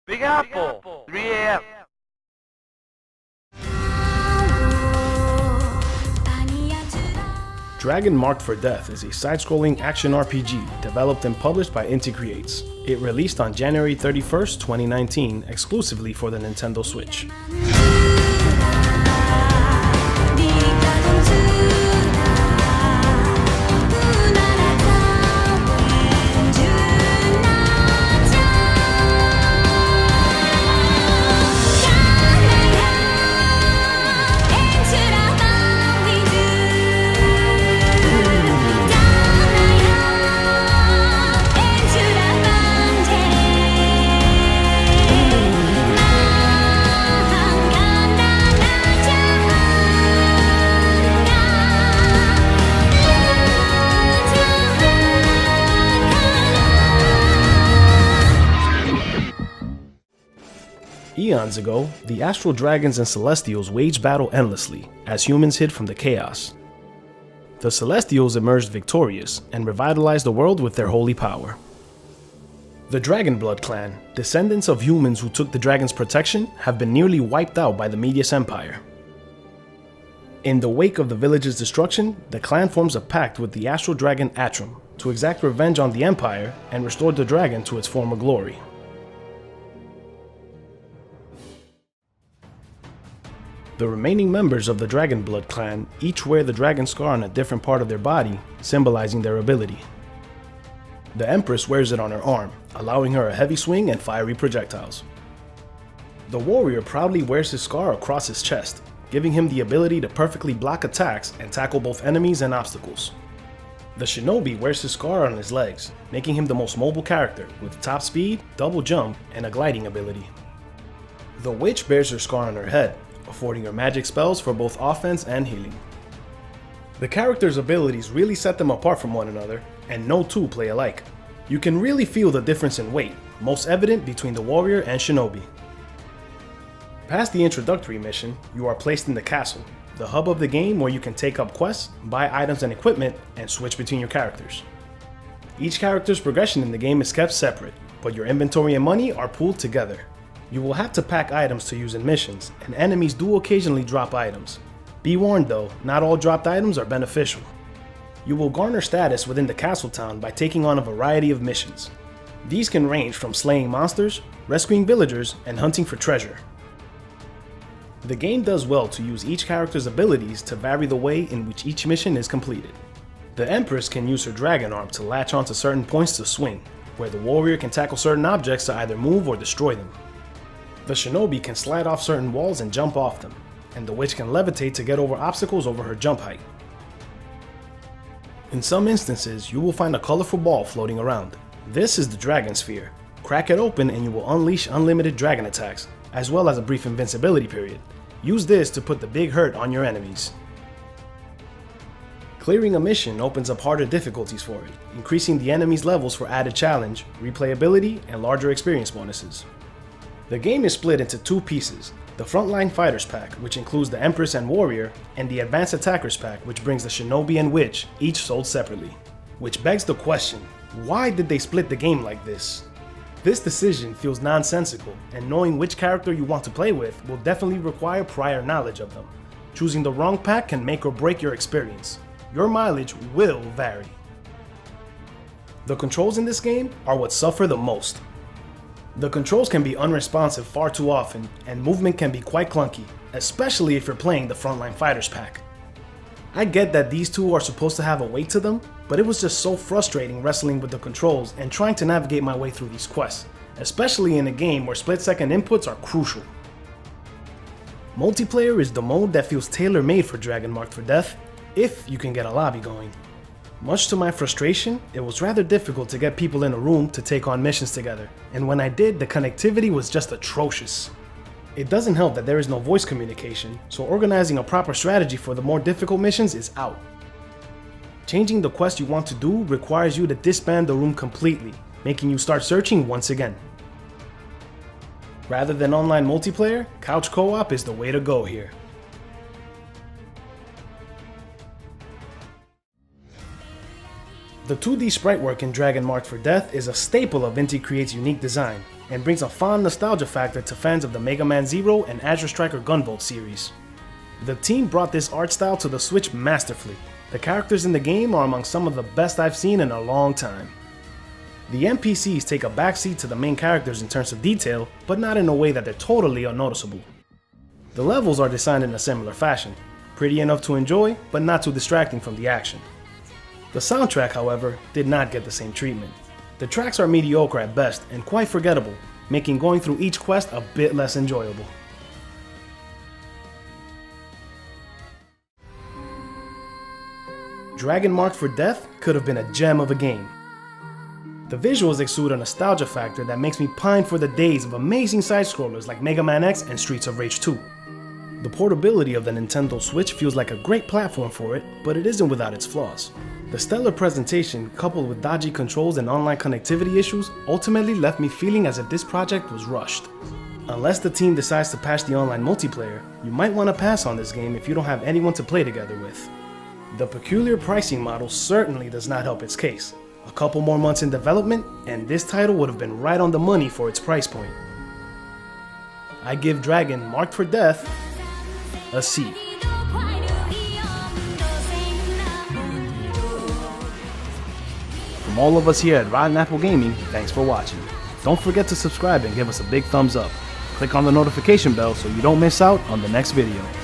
Big Apple, 3 a.m. Dragon Marked for Death is a side-scrolling action RPG developed and published by Inti Creates. It released on January 31st, 2019, exclusively for the Nintendo Switch. Eons ago, the astral dragons and celestials waged battle endlessly as humans hid from the chaos. The celestials emerged victorious and revitalized the world with their holy power. The Dragonblood clan, descendants of humans who took the dragon's protection, have been nearly wiped out by the Medius Empire. In the wake of the village's destruction, the clan forms a pact with the astral dragon Atrum to exact revenge on the Empire and restore the dragon to its former glory. The remaining members of the Dragonblood clan each wear the dragon scar on a different part of their body, symbolizing their ability. The Empress wears it on her arm, allowing her a heavy swing and fiery projectiles. The warrior proudly wears his scar across his chest, giving him the ability to perfectly block attacks and tackle both enemies and obstacles. The shinobi wears his scar on his legs, making him the most mobile character with top speed, double jump, and a gliding ability. The witch bears her scar on her head, affording her magic spells for both offense and healing. The characters' abilities really set them apart from one another, and no two play alike. You can really feel the difference in weight, most evident between the warrior and shinobi. Past the introductory mission, you are placed in the castle, the hub of the game where you can take up quests, buy items and equipment, and switch between your characters. Each character's progression in the game is kept separate, but your inventory and money are pooled together. You will have to pack items to use in missions, and enemies do occasionally drop items. Be warned though, not all dropped items are beneficial. You will garner status within the castle town by taking on a variety of missions. These can range from slaying monsters, rescuing villagers, and hunting for treasure. The game does well to use each character's abilities to vary the way in which each mission is completed. The Empress can use her dragon arm to latch onto certain points to swing, where the warrior can tackle certain objects to either move or destroy them. The shinobi can slide off certain walls and jump off them, and the witch can levitate to get over obstacles over her jump height. In some instances, you will find a colorful ball floating around. This is the Dragon Sphere. Crack it open and you will unleash unlimited dragon attacks, as well as a brief invincibility period. Use this to put the big hurt on your enemies. Clearing a mission opens up harder difficulties for it, increasing the enemy's levels for added challenge, replayability, and larger experience bonuses. The game is split into two pieces, the Frontline Fighters pack, which includes the Empress and Warrior, and the Advanced Attackers pack, which brings the Shinobi and Witch, each sold separately. Which begs the question, why did they split the game like this? This decision feels nonsensical, and knowing which character you want to play with will definitely require prior knowledge of them. Choosing the wrong pack can make or break your experience. Your mileage will vary. The controls in this game are what suffer the most. The controls can be unresponsive far too often, and movement can be quite clunky, especially if you're playing the Frontline Fighters pack. I get that these two are supposed to have a weight to them, but it was just so frustrating wrestling with the controls and trying to navigate my way through these quests, especially in a game where split-second inputs are crucial. Multiplayer is the mode that feels tailor-made for Dragon Marked for Death, if you can get a lobby going. Much to my frustration, it was rather difficult to get people in a room to take on missions together, and when I did, the connectivity was just atrocious. It doesn't help that there is no voice communication, so organizing a proper strategy for the more difficult missions is out. Changing the quest you want to do requires you to disband the room completely, making you start searching once again. Rather than online multiplayer, couch co-op is the way to go here. The 2D sprite work in Dragon Marked for Death is a staple of Inti Creates' unique design, and brings a fond nostalgia factor to fans of the Mega Man Zero and Azure Striker Gunvolt series. The team brought this art style to the Switch masterfully. The characters in the game are among some of the best I've seen in a long time. The NPCs take a backseat to the main characters in terms of detail, but not in a way that they're totally unnoticeable. The levels are designed in a similar fashion, pretty enough to enjoy, but not too distracting from the action. The soundtrack, however, did not get the same treatment. The tracks are mediocre at best and quite forgettable, making going through each quest a bit less enjoyable. Dragon Marked for Death could have been a gem of a game. The visuals exude a nostalgia factor that makes me pine for the days of amazing side-scrollers like Mega Man X and Streets of Rage 2. The portability of the Nintendo Switch feels like a great platform for it, but it isn't without its flaws. The stellar presentation, coupled with dodgy controls and online connectivity issues, ultimately left me feeling as if this project was rushed. Unless the team decides to patch the online multiplayer, you might want to pass on this game if you don't have anyone to play together with. The peculiar pricing model certainly does not help its case. A couple more months in development, and this title would have been right on the money for its price point. I give Dragon Marked for Death a C. From all of us here at Rotten Apple Gaming, thanks for watching. Don't forget to subscribe and give us a big thumbs up. Click on the notification bell so you don't miss out on the next video.